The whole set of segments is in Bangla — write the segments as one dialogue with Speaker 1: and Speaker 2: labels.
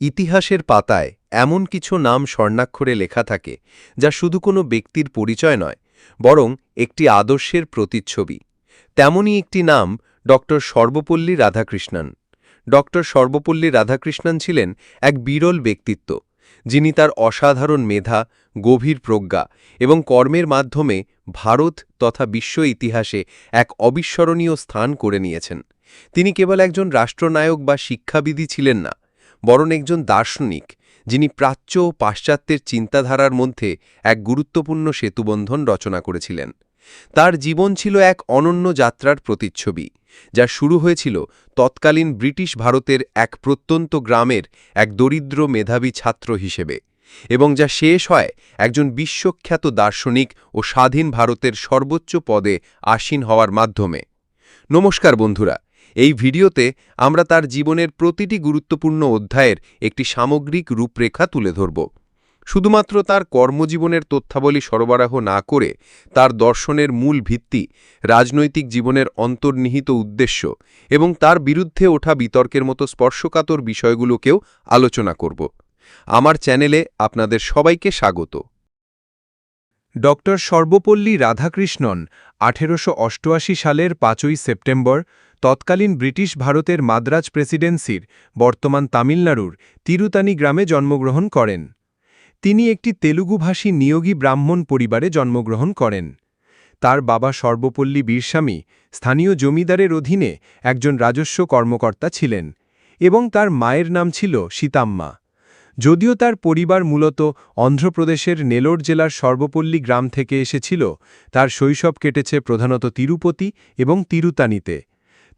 Speaker 1: ইতিহাসের পাতায় এমন কিছু নাম স্বর্ণাক্ষরে লেখা থাকে যা শুধু কোনো ব্যক্তির পরিচয় নয়, বরং একটি আদর্শের প্রতিচ্ছবি। তেমনই একটি নাম ড. সর্বপল্লী রাধাকৃষ্ণন। ড. সর্বপল্লী রাধাকৃষ্ণন ছিলেন এক বিরল ব্যক্তিত্ব, যিনি তার অসাধারণ মেধা, গভীর প্রজ্ঞা এবং কর্মের মাধ্যমে ভারত তথা বিশ্ব ইতিহাসে এক অবিস্মরণীয় স্থান করে নিয়েছেন। তিনি কেবল একজন রাষ্ট্রনায়ক বা শিক্ষাবিদই ছিলেন না, বরং একজন দার্শনিক, যিনি প্রাচ্য ও পাশ্চাত্যের চিন্তাধারার মধ্যে এক গুরুত্বপূর্ণ সেতুবন্ধন রচনা করেছিলেন। তার জীবন ছিল এক অনন্য যাত্রার প্রতিচ্ছবি, যা শুরু হয়েছিল তৎকালীন ব্রিটিশ ভারতের এক প্রত্যন্ত গ্রামের এক দরিদ্র মেধাবী ছাত্র হিসেবে, এবং যা শেষ হয় একজন বিশ্বখ্যাত দার্শনিক ও স্বাধীন ভারতের সর্বোচ্চ পদে আসীন হওয়ার মাধ্যমে। নমস্কার বন্ধুরা, এই ভিডিওতে আমরা তার জীবনের প্রতিটি গুরুত্বপূর্ণ অধ্যায়ের একটি সামগ্রিক রূপরেখা তুলে ধরব। শুধুমাত্র তার কর্মজীবনের তথ্যাবলী সরবরাহ না করে তার দর্শনের মূল ভিত্তি, রাজনৈতিক জীবনের অন্তর্নিহিত উদ্দেশ্য এবং তার বিরুদ্ধে ওঠা বিতর্কের মতো স্পর্শকাতর বিষয়গুলোকেও আলোচনা করব। আমার চ্যানেলে আপনাদের সবাইকে স্বাগত।
Speaker 2: ড. সর্বপল্লী রাধাকৃষ্ণন 1888 সালের 5ই সেপ্টেম্বর তৎকালীন ব্রিটিশ ভারতের মাদ্রাজ প্রেসিডেন্সির বর্তমান তামিলনাড়ুর তিরুতানি গ্রামে জন্মগ্রহণ করেন। তিনি একটি তেলুগুভাষী নিয়োগী ব্রাহ্মণ পরিবারে জন্মগ্রহণ করেন। তার বাবা সর্বপল্লী বীরস্বামী স্থানীয় জমিদারের অধীনে একজন রাজস্ব কর্মকর্তা ছিলেন এবং তার মায়ের নাম ছিল সীতাম্মা। যদিও তার পরিবার মূলত অন্ধ্রপ্রদেশের নেলোর জেলার সর্বপল্লী গ্রাম থেকে এসেছিল, তার শৈশব কেটেছে প্রধানত তিরুপতি এবং তিরুতানিতে।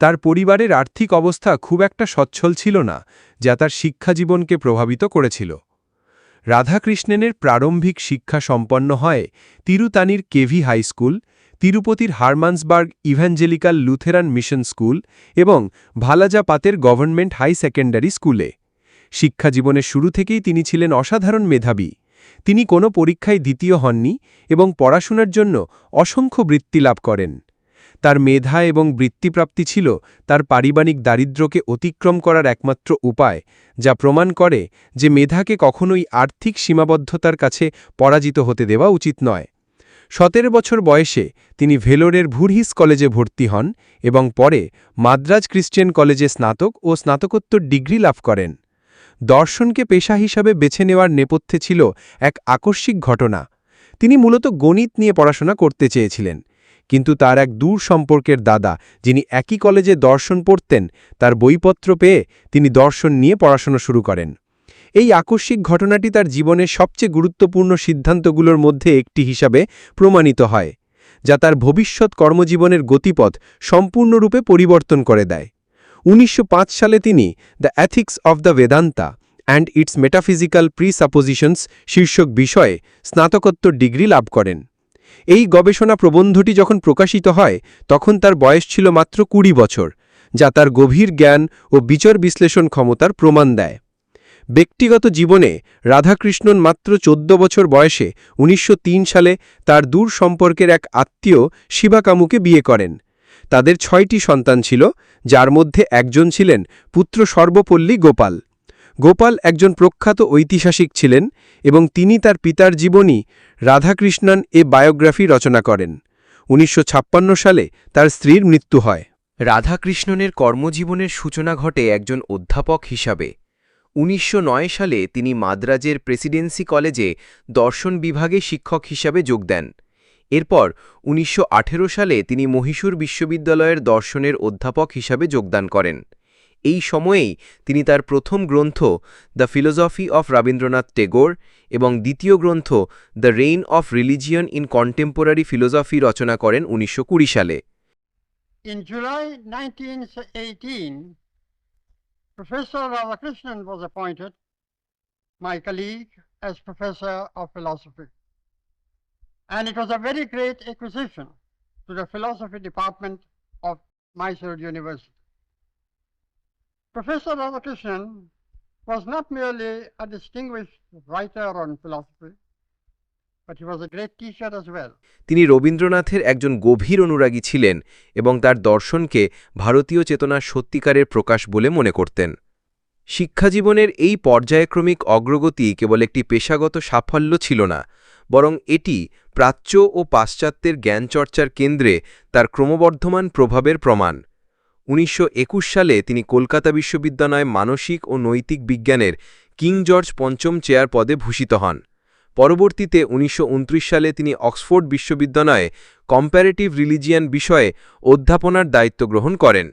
Speaker 2: তার পরিবারের আর্থিক অবস্থা খুব একটা সচ্ছল ছিল না, যা তার শিক্ষাজীবনকে প্রভাবিত করেছিল। রাধাকৃষ্ণনের প্রারম্ভিক শিক্ষা সম্পন্ন হয় তিরুতানির কেভি হাই স্কুল, তিরুপতির Hermannsburg evangelical Lutheran mission school এবং ভালাজাপাতের গভর্নমেন্ট হাই সেকেন্ডারি স্কুলে। শিক্ষাজীবনের শুরু থেকেই তিনি ছিলেন অসাধারণ মেধাবী। তিনি কোনো পরীক্ষায় দ্বিতীয় হননি এবং পড়াশোনার জন্য অসংখ্য বৃত্তি লাভ করেন। তার মেধা এবং বৃত্তিপ্রাপ্তি ছিল তার পারিবারিক দারিদ্র্যকে অতিক্রম করার একমাত্র উপায়, যা প্রমাণ করে যে মেধাকে কখনোই আর্থিক সীমাবদ্ধতার কাছে পরাজিত হতে দেওয়া উচিত নয়। 17 বছর বয়সে তিনি ভেলোরের ভুরহিস কলেজে ভর্তি হন এবং পরে মাদ্রাজ ক্রিশ্চিয়ান কলেজে স্নাতক ও স্নাতকোত্তর ডিগ্রি লাভ করেন। দর্শনকে পেশা হিসাবে বেছে নেওয়ার নেপথ্যে ছিল এক আকস্মিক ঘটনা। তিনি মূলত গণিত নিয়ে পড়াশোনা করতে চেয়েছিলেন, কিন্তু তার এক দূর সম্পর্কের দাদা, যিনি একই কলেজে দর্শন পড়তেন, তার বইপত্র পেয়ে তিনি দর্শন নিয়ে পড়াশোনা শুরু করেন। এই আকস্মিক ঘটনাটি তার জীবনের সবচেয়ে গুরুত্বপূর্ণ সিদ্ধান্তগুলোর মধ্যে একটি হিসাবে প্রমাণিত হয়, যা তার ভবিষ্যৎ কর্মজীবনের গতিপথ সম্পূর্ণরূপে পরিবর্তন করে দেয়। 1905 সালে তিনি the ethics of the Vedanta and its metaphysical presuppositions শীর্ষক বিষয়ে স্নাতকোত্তর ডিগ্রি লাভ করেন। এই গবেষণা প্রবন্ধটি যখন প্রকাশিত হয় তখন তার বয়স ছিল মাত্র 20 বছর, যা তার গভীর জ্ঞান ও বিচার বিশ্লেষণ ক্ষমতার প্রমাণ দেয়। ব্যক্তিগত জীবনে রাধাকৃষ্ণন মাত্র 14 বছর বয়সে 1903 সালে তার দূর সম্পর্কের এক আত্মীয় শিবাকামুকে বিয়ে করেন। তাদের 6টি সন্তান ছিল, যার মধ্যে একজন ছিলেন পুত্র সর্বপল্লী গোপাল। গোপাল একজন প্রখ্যাত ঐতিহাসিক ছিলেন এবং তিনি তার পিতার জীবনী রাধাকৃষ্ণন এ বায়োগ্রাফি রচনা করেন। 1956 সালে তার স্ত্রীর মৃত্যু হয়।
Speaker 1: রাধাকৃষ্ণনের কর্মজীবনের সূচনা ঘটে একজন অধ্যাপক হিসাবে। 1909 সালে তিনি মাদ্রাজের প্রেসিডেন্সি কলেজে দর্শন বিভাগে শিক্ষক হিসাবে যোগ দেন। এরপর 1918 সালে তিনি মহীশূর বিশ্ববিদ্যালয়ের দর্শনের অধ্যাপক হিসাবে যোগদান করেন। এই সময়েই তিনি তার প্রথম গ্রন্থ the philosophy of Rabindranath Tagore এবং দ্বিতীয় গ্রন্থ the reign of religion in contemporary philosophy রচনা করেন 1920 সালে।
Speaker 3: In July 1918, Professor Radhakrishnan was appointed my colleague as Professor of Philosophy. And it was a very great acquisition to the Philosophy Department of Mysore University. Professor Radhakrishnan was not merely a distinguished writer on philosophy, but he was a great teacher as well.
Speaker 1: তিনি রবীন্দ্রনাথের একজন গভীর অনুরাগী ছিলেন এবং তার দর্শনকে ভারতীয় চেতনার সত্যিকারের প্রকাশ বলে মনে করতেন। শিক্ষাজীবনের এই পর্যায়ক্রমিক অগ্রগতি কেবল একটি পেশাগত সাফল্য ছিল না, বরং এটি প্রাচ্য ও পাশ্চাত্যের জ্ঞানচর্চার কেন্দ্রে তার ক্রমবর্ধমান প্রভাবের প্রমাণ। ১৯২১ সালে তিনি কলকাতা বিশ্ববিদ্যালয়ে মানসিক ও নৈতিক বিজ্ঞানের কিং জর্জ পঞ্চম চেয়ার পদে ভূষিত হন। পরবর্তীতে ১৯২৯ সালে তিনি অক্সফোর্ড বিশ্ববিদ্যালয়ে কম্প্যারেটিভ রিলিজিয়ান বিষয়ে অধ্যাপনার দায়িত্ব গ্রহণ করেন।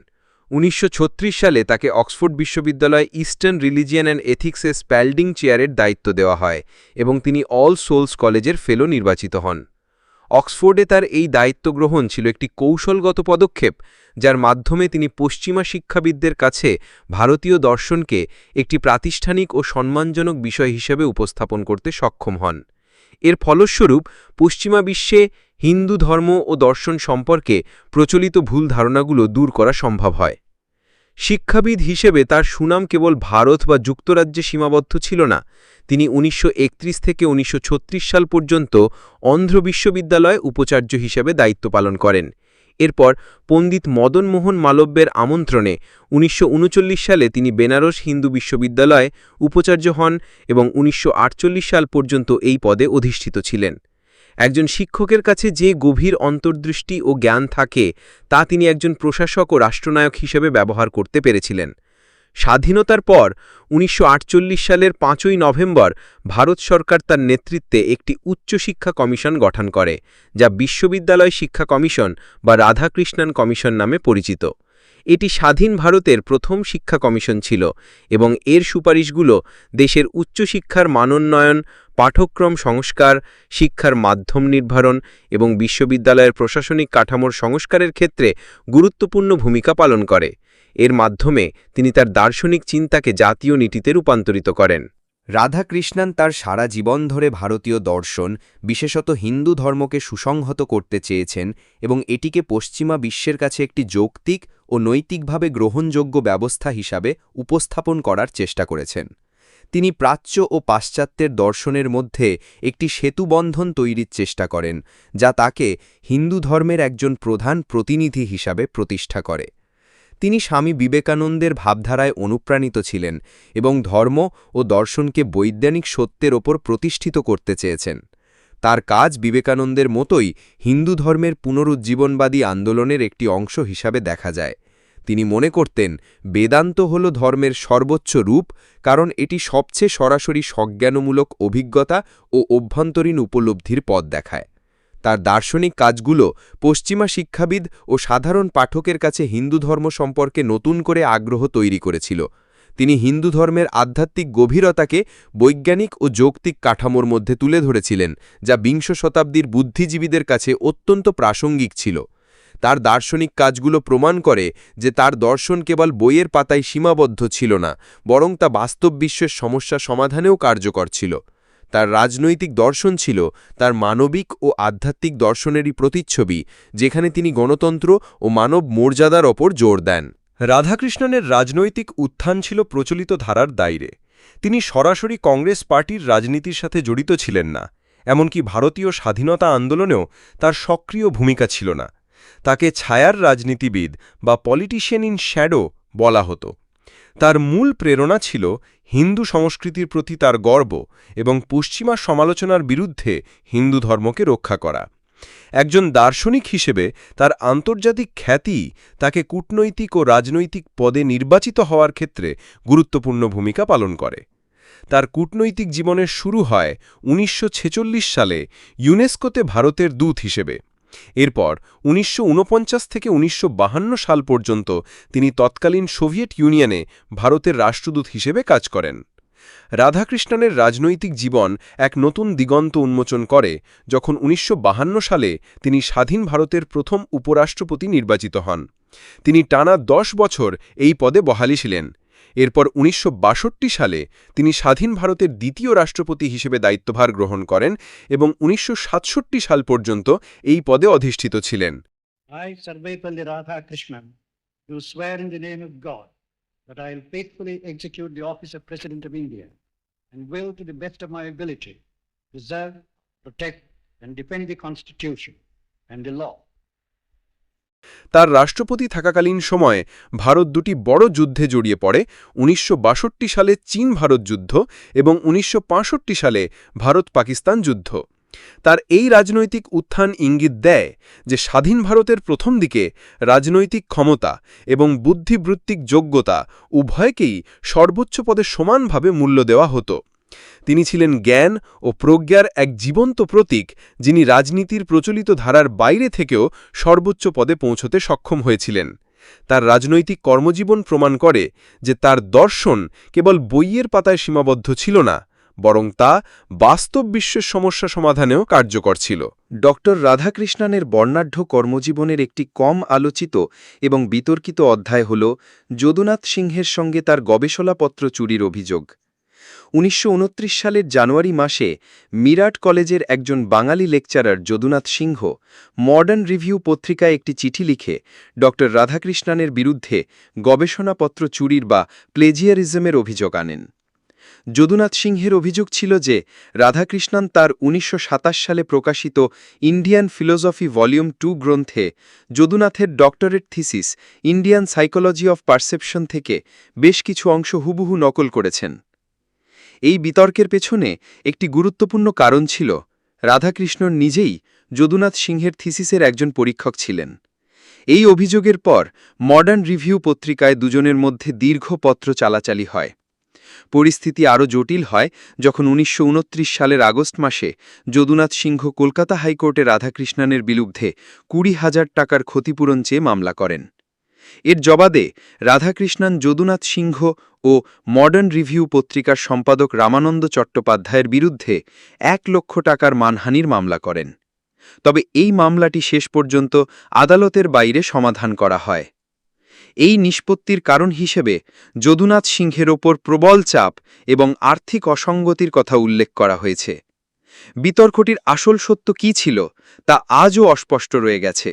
Speaker 1: ১৯৩৬ সালে তাকে অক্সফোর্ড বিশ্ববিদ্যালয়ে ইস্টার্ন রিলিজিয়ান অ্যান্ড এথিক্সে স্প্যাল্ডিং চেয়ারের দায়িত্ব দেওয়া হয় এবং তিনি অল সোলস কলেজের ফেলো নির্বাচিত হন। অক্সফোর্ডে তার এই দায়িত্ব গ্রহণ ছিল একটি কৌশলগত পদক্ষেপ, যার মাধ্যমে তিনি পশ্চিমা শিক্ষাবিদদের কাছে ভারতীয় দর্শনকে একটি প্রাতিষ্ঠানিক ও সম্মানজনক বিষয় হিসেবে উপস্থাপন করতে সক্ষম হন। এর ফলস্বরূপ পশ্চিমা বিশ্বে হিন্দু ধর্ম ও দর্শন সম্পর্কে প্রচলিত ভুল ধারণাগুলো দূর করা সম্ভব হয়। শিক্ষাবিদ হিসেবে তার সুনাম কেবল ভারত বা যুক্তরাজ্যে সীমাবদ্ধ ছিল না। তিনি ১৯৩১ থেকে ১৯৩৬ সাল পর্যন্ত অন্ধ্র বিশ্ববিদ্যালয়ে উপাচার্য হিসেবে দায়িত্ব পালন করেন। এরপর পণ্ডিত মদন মোহন মালব্যের আমন্ত্রণে ১৯৩৯ সালে তিনি বেনারস হিন্দু বিশ্ববিদ্যালয়ে উপাচার্য হন এবং ১৯৪৮ সাল পর্যন্ত এই পদে অধিষ্ঠিত ছিলেন। একজন শিক্ষকের কাছে যে গভীর অন্তর্দৃষ্টি ও জ্ঞান থাকে, তা তিনি একজন প্রশাসক ও রাষ্ট্রনায়ক হিসেবে ব্যবহার করতে পেরেছিলেন। স্বাধীনতার পর ১৯৪৮ সালের ৫ই নভেম্বর ভারত সরকার তার নেতৃত্বে একটি উচ্চশিক্ষা কমিশন গঠন করে, যা বিশ্ববিদ্যালয় শিক্ষা কমিশন বা রাধাকৃষ্ণন কমিশন নামে পরিচিত। এটি স্বাধীন ভারতের প্রথম শিক্ষা কমিশন ছিল এবং এর সুপারিশগুলো দেশের উচ্চশিক্ষার মানোন্নয়ন, পাঠ্যক্রম সংস্কার, শিক্ষার মাধ্যম নির্ধারণ এবং বিশ্ববিদ্যালয়ের প্রশাসনিক কাঠামোর সংস্কারের ক্ষেত্রে গুরুত্বপূর্ণ ভূমিকা পালন করে। এর মাধ্যমে তিনি তার দার্শনিক চিন্তাকে জাতীয় নীতিতে রূপান্তরিত করেন।
Speaker 4: রাধাকৃষ্ণন তার সারা জীবন ধরে ভারতীয় দর্শন, বিশেষত হিন্দু ধর্মকে সুসংহত করতে চেয়েছেন এবং এটিকে পশ্চিমা বিশ্বের কাছে একটি যৌক্তিক ও নৈতিকভাবে গ্রহণযোগ্য ব্যবস্থা হিসাবে উপস্থাপন করার চেষ্টা করেছেন। তিনি প্রাচ্য ও পাশ্চাত্যের দর্শনের মধ্যে একটি সেতুবন্ধন তৈরির চেষ্টা করেন, যা তাকে হিন্দু ধর্মের একজন প্রধান প্রতিনিধি হিসাবে প্রতিষ্ঠা করে। তিনি স্বামী বিবেকানন্দের ভাবধারায় অনুপ্রাণিত ছিলেন এবং ধর্ম ও দর্শনকে বৈজ্ঞানিক সত্যের ওপর প্রতিষ্ঠিত করতে চেয়েছেন। তার কাজ বিবেকানন্দের মতোই হিন্দু ধর্মের পুনরুজ্জীবনবাদী আন্দোলনের একটি অংশ হিসাবে দেখা যায়। তিনি মনে করতেন বেদান্ত হল ধর্মের সর্বোচ্চ রূপ, কারণ এটি সবচেয়ে সরাসরি সজ্ঞানমূলক অভিজ্ঞতা ও অভ্যন্তরীণ উপলব্ধির পথ দেখায়। তার দার্শনিক কাজগুলো পশ্চিমা শিক্ষাবিদ ও সাধারণ পাঠকের কাছে হিন্দু ধর্ম সম্পর্কে নতুন করে আগ্রহ তৈরি করেছিল। তিনি হিন্দু ধর্মের আধ্যাত্মিক গভীরতাকে বৈজ্ঞানিক ও যৌক্তিক কাঠামোর মধ্যে তুলে ধরেছিলেন, যা বিংশ শতাব্দীর বুদ্ধিজীবীদের কাছে অত্যন্ত প্রাসঙ্গিক ছিল। তার দার্শনিক কাজগুলো প্রমাণ করে যে তার দর্শন কেবল বইয়ের পাতায় সীমাবদ্ধ ছিল না, বরং তা বাস্তব বিশ্বের সমস্যা সমাধানেও কার্যকর ছিল। তার রাজনৈতিক দর্শন ছিল তার মানবিক ও আধ্যাত্মিক দর্শনেরই প্রতিচ্ছবি, যেখানে তিনি গণতন্ত্র ও মানব মর্যাদার ওপর জোর দেন।
Speaker 2: রাধাকৃষ্ণনের রাজনৈতিক উত্থান ছিল প্রচলিত ধারার দায়রে। তিনি সরাসরি কংগ্রেস পার্টির রাজনীতির সাথে জড়িত ছিলেন না, এমনকি ভারতীয় স্বাধীনতা আন্দোলনেও তার সক্রিয় ভূমিকা ছিল না। তাকে ছায়ার রাজনীতিবিদ বা পলিটিশিয়ান ইন শ্যাডো বলা হতো। তার মূল প্রেরণা ছিল হিন্দু সংস্কৃতির প্রতি তার গর্ব এবং পশ্চিমা সমালোচনার বিরুদ্ধে হিন্দু ধর্মকে রক্ষা করা। একজন দার্শনিক হিসেবে তার আন্তর্জাতিক খ্যাতি তাকে কূটনৈতিক ও রাজনৈতিক পদে নির্বাচিত হওয়ার ক্ষেত্রে গুরুত্বপূর্ণ ভূমিকা পালন করে। তার কূটনৈতিক জীবনের শুরু হয় ১৯৪৬ সালে ইউনেস্কোতে ভারতের দূত হিসেবে। এরপর ১৯৪৯ থেকে ১৯৫২ সাল পর্যন্ত তিনি তৎকালীন সোভিয়েত ইউনিয়নে ভারতের রাষ্ট্রদূত হিসেবে কাজ করেন। রাধাকৃষ্ণনের রাজনৈতিক জীবন এক নতুন দিগন্ত উন্মোচন করে যখন ১৯৫২ সালে তিনি স্বাধীন ভারতের প্রথম উপরাষ্ট্রপতি নির্বাচিত হন। তিনি টানা ১০ বছর এই পদে বহালী ছিলেন। এরপর ১৯৬২ সালে তিনি স্বাধীন ভারতের দ্বিতীয় রাষ্ট্রপতি হিসেবে দায়িত্বভার গ্রহণ করেন এবং ১৯৬৭ সাল পর্যন্ত এই পদে অধিষ্ঠিত ছিলেন।
Speaker 3: I, Sarvepalli Radhakrishnan, do swear in the name of God that I will faithfully execute the office of President of India and will, to the best of my ability, preserve, protect, and defend the Constitution and the law
Speaker 2: তার রাষ্ট্রপতি থাকাকালীন সময়ে ভারত দুটি বড় যুদ্ধে জড়িয়ে পড়ে ১৯৬২ সালে চীন-ভারত যুদ্ধ এবং ১৯৬৫ সালে ভারত-পাকিস্তান যুদ্ধ। তার এই রাজনৈতিক উত্থান ইঙ্গিত দেয় যে স্বাধীন ভারতের প্রথম দিকে রাজনৈতিক ক্ষমতা এবং বুদ্ধিবৃত্তিক যোগ্যতা উভয়কেই সর্বোচ্চ পদে সমানভাবে মূল্য দেওয়া হতো। তিনি ছিলেন জ্ঞান ও প্রজ্ঞার এক জীবন্ত প্রতীক, যিনি রাজনীতির প্রচলিত ধারার বাইরে থেকেও সর্বোচ্চ পদে পৌঁছতে সক্ষম হয়েছিলেন। তার রাজনৈতিক কর্মজীবন প্রমাণ করে যে তার দর্শন কেবল বইয়ের পাতায় সীমাবদ্ধ ছিল না, বরং তা বাস্তব বিশ্বের সমস্যা সমাধানেও কার্যকর ছিল।
Speaker 1: ডক্টর রাধাকৃষ্ণনের বর্ণাঢ্য কর্মজীবনের একটি কম আলোচিত এবং বিতর্কিত অধ্যায় হল যদুনাথ সিংহের সঙ্গে তার গবেষণাপত্র চুরির অভিযোগ। ১৯২৯ সালের জানুয়ারি মাসে মিরাট কলেজের একজন বাঙালি লেকচারার যদুনাথ সিংহ মডার্ন রিভিউ পত্রিকায় একটি চিঠি লিখে ডক্টর রাধাকৃষ্ণনের বিরুদ্ধে গবেষণাপত্র চুরির বা প্লেজিয়ারিজমের অভিযোগ আনেন। যদুনাথ সিংহের অভিযোগ ছিল যে রাধাকৃষ্ণন তার ১৯২৭ সালে প্রকাশিত ইন্ডিয়ান ফিলোসফি ভলিউম 2 গ্রন্থে যদুনাথের doctorate thesis Indian psychology of perception থেকে বেশ কিছু অংশ হুবহু নকল করেছেন। এই বিতর্কের পেছনে একটি গুরুত্বপূর্ণ কারণ ছিল রাধাকৃষ্ণন নিজেই যদুনাথ সিংহের থিসিসের একজন পরীক্ষক ছিলেন। এই অভিযোগের পর মডার্ন রিভিউ পত্রিকায় দুজনের মধ্যে দীর্ঘ পত্র চালাচালি হয়। পরিস্থিতি আরও জটিল হয় যখন ১৯২৯ সালের আগস্ট মাসে যদুনাথ সিংহ কলকাতা হাইকোর্টে রাধাকৃষ্ণনের বিরুদ্ধে ২০,০০০ টাকার ক্ষতিপূরণ চেয়ে মামলা করেন। এর জবাবে রাধাকৃষ্ণন যদুনাথ সিংহ ও মডার্ন রিভিউ পত্রিকার সম্পাদক রামানন্দ চট্টোপাধ্যায়ের বিরুদ্ধে ১ লক্ষ টাকার মানহানির মামলা করেন। তবে এই মামলাটি শেষ পর্যন্ত আদালতের বাইরে সমাধান করা হয়। এই নিষ্পত্তির কারণ হিসেবে যদুনাথ সিংহের ওপর প্রবল চাপ এবং আর্থিক অসঙ্গতির কথা উল্লেখ করা হয়েছে। বিতর্কটির আসল সত্য কী ছিল তা আজও অস্পষ্ট রয়ে গেছে।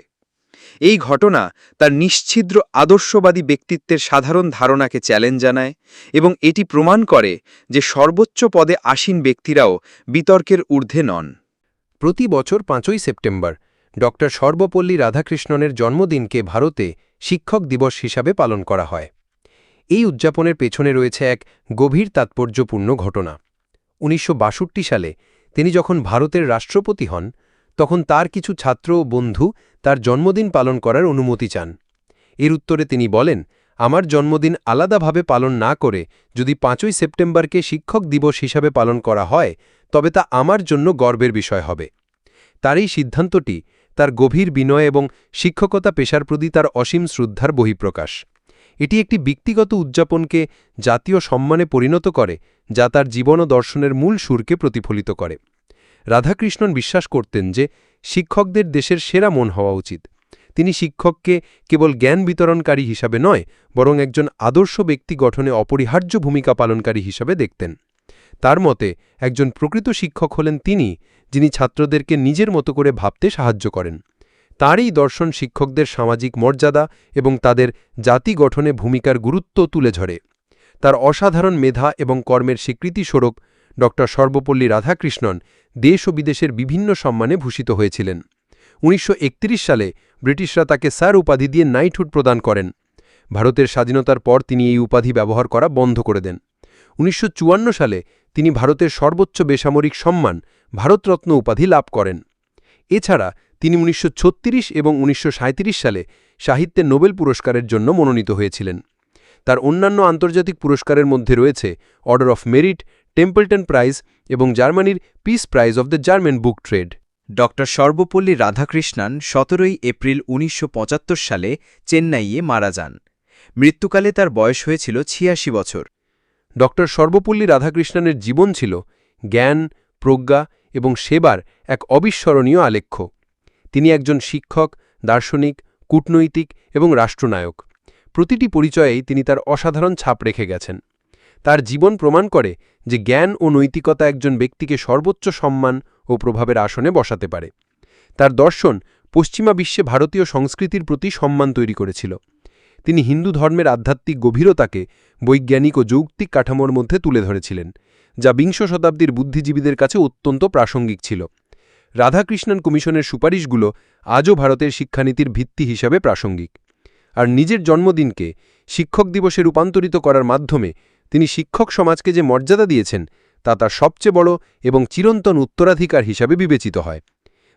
Speaker 1: এই ঘটনা তার নিশ্ছিদ্র আদর্শবাদী ব্যক্তিত্বের সাধারণ ধারণাকে চ্যালেঞ্জ জানায় এবং এটি প্রমাণ করে যে সর্বোচ্চ পদে আসীন ব্যক্তিরাও বিতর্কের ঊর্ধ্বে নন।
Speaker 2: প্রতি বছর ৫ই সেপ্টেম্বর ডক্টর সর্বপল্লী রাধাকৃষ্ণনের জন্মদিনকে ভারতে শিক্ষক দিবস হিসাবে পালন করা হয়। এই উদযাপনের পেছনে রয়েছে এক গভীর তাৎপর্যপূর্ণ ঘটনা। ১৯৬২ সালে তিনি যখন ভারতের রাষ্ট্রপতি হন, তখন তার কিছু ছাত্র ও বন্ধু তার জন্মদিন পালন করার অনুমতি চান। এর উত্তরে তিনি বলেন, আমার জন্মদিন আলাদাভাবে পালন না করে যদি ৫ই সেপ্টেম্বরকে শিক্ষক দিবস হিসাবে পালন করা হয়, তবে তা আমার জন্য গর্বের বিষয় হবে। তার এই সিদ্ধান্তটি তার গভীর বিনয় এবং শিক্ষকতা পেশার প্রতি তার অসীম শ্রদ্ধার বহিঃপ্রকাশ। এটি একটি ব্যক্তিগত উদযাপনকে জাতীয় সম্মানে পরিণত করে, যা তার জীবন ও দর্শনের মূল সুরকে প্রতিফলিত করে। রাধাকৃষ্ণন বিশ্বাস করতেন যে শিক্ষকদের দেশের সেরা মন হওয়া উচিত। তিনি শিক্ষককে কেবল জ্ঞান বিতরণকারী হিসাবে নয়, বরং একজন আদর্শ ব্যক্তি গঠনে অপরিহার্য ভূমিকা পালনকারী হিসাবে দেখতেন। তার মতে একজন প্রকৃত শিক্ষক হলেন তিনি, যিনি ছাত্রদেরকে নিজের মতো করে ভাবতে সাহায্য করেন। তার এই দর্শন শিক্ষকদের সামাজিক মর্যাদা এবং তাদের জাতি গঠনে ভূমিকার গুরুত্ব তুলে ধরে। তার অসাধারণ মেধা এবং কর্মের স্বীকৃতিস্বরূপ ডক্টর সর্বপল্লী রাধাকৃষ্ণন দেশ ও বিদেশের বিভিন্ন সম্মানে ভূষিত হয়েছিলেন। ১৯৩১ সালে ব্রিটিশরা তাকে স্যার উপাধি দিয়ে নাইটহুড প্রদান করেন। ভারতের স্বাধীনতার পর তিনি এই উপাধি ব্যবহার করা বন্ধ করে দেন। ১৯৫৪ সালে তিনি ভারতের সর্বোচ্চ বেসামরিক সম্মান ভারতরত্ন উপাধি লাভ করেন। এছাড়া তিনি ১৯৩৬ এবং ১৯৩৭ সালে সাহিত্যে নোবেল পুরস্কারের জন্য মনোনীত হয়েছিলেন। তার অন্যান্য আন্তর্জাতিক পুরস্কারের মধ্যে রয়েছে order of merit, Templeton prize এবং জার্মানির peace prize of the German book trade.
Speaker 4: Doctor Sarvepalli Radhakrishnan ১৭ April ১৯৭৫ সালে চেন্নাইয়ে মারা যান। মৃত্যুকালে তার বয়স হয়েছিল ৮৬ বছর।
Speaker 2: ডক্টর সর্বপল্লী রাধাকৃষ্ণনের জীবন ছিল জ্ঞান, প্রজ্ঞা এবং সেবার এক অবিস্মরণীয় আলেখ্য। তিনি একজন শিক্ষক, দার্শনিক, কূটনৈতিক এবং রাষ্ট্রনায়ক। প্রতিটি পরিচয়েই তিনি তার অসাধারণ ছাপ রেখে গেছেন। তার জীবন প্রমাণ করে যে জ্ঞান ও নৈতিকতা একজন ব্যক্তিকে সর্বোচ্চ সম্মান ও প্রভাবের আসনে বসাতে পারে। তার দর্শন পশ্চিমা বিশ্বে ভারতীয় সংস্কৃতির প্রতি সম্মান তৈরি করেছিল। তিনি হিন্দু ধর্মের আধ্যাত্মিক গভীরতাকে বৈজ্ঞানিক ও যৌক্তিক কাঠামোর মধ্যে তুলে ধরেছিলেন, যা বিংশ শতাব্দীর বুদ্ধিজীবীদের কাছে অত্যন্ত প্রাসঙ্গিক ছিল। রাধাকৃষ্ণন কমিশনের সুপারিশগুলো
Speaker 1: আজও ভারতের শিক্ষানীতির ভিত্তি হিসাবে প্রাসঙ্গিক। আর নিজের জন্মদিনকে শিক্ষক দিবসে রূপান্তরিত করার মাধ্যমে তিনি শিক্ষক সমাজকে যে মর্যাদা দিয়েছেন তা তার সবচেয়ে বড় এবং চিরন্তন উত্তরাধিকার হিসাবে বিবেচিত হয়।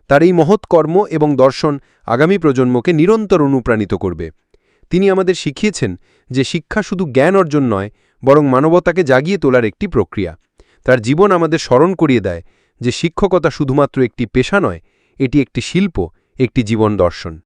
Speaker 1: তার এই মহৎ কর্ম এবং দর্শন আগামী প্রজন্মকে নিরন্তর অনুপ্রাণিত করবে। তিনি আমাদের শিখিয়েছেন যে শিক্ষা শুধু জ্ঞান অর্জন নয়, বরং মানবতাকে জাগিয়ে তোলার একটি প্রক্রিয়া। তার জীবন আমাদের স্মরণ করিয়ে দেয় যে শিক্ষকতা শুধুমাত্র একটি পেশা নয়, এটি একটি শিল্প, একটি জীবন দর্শন।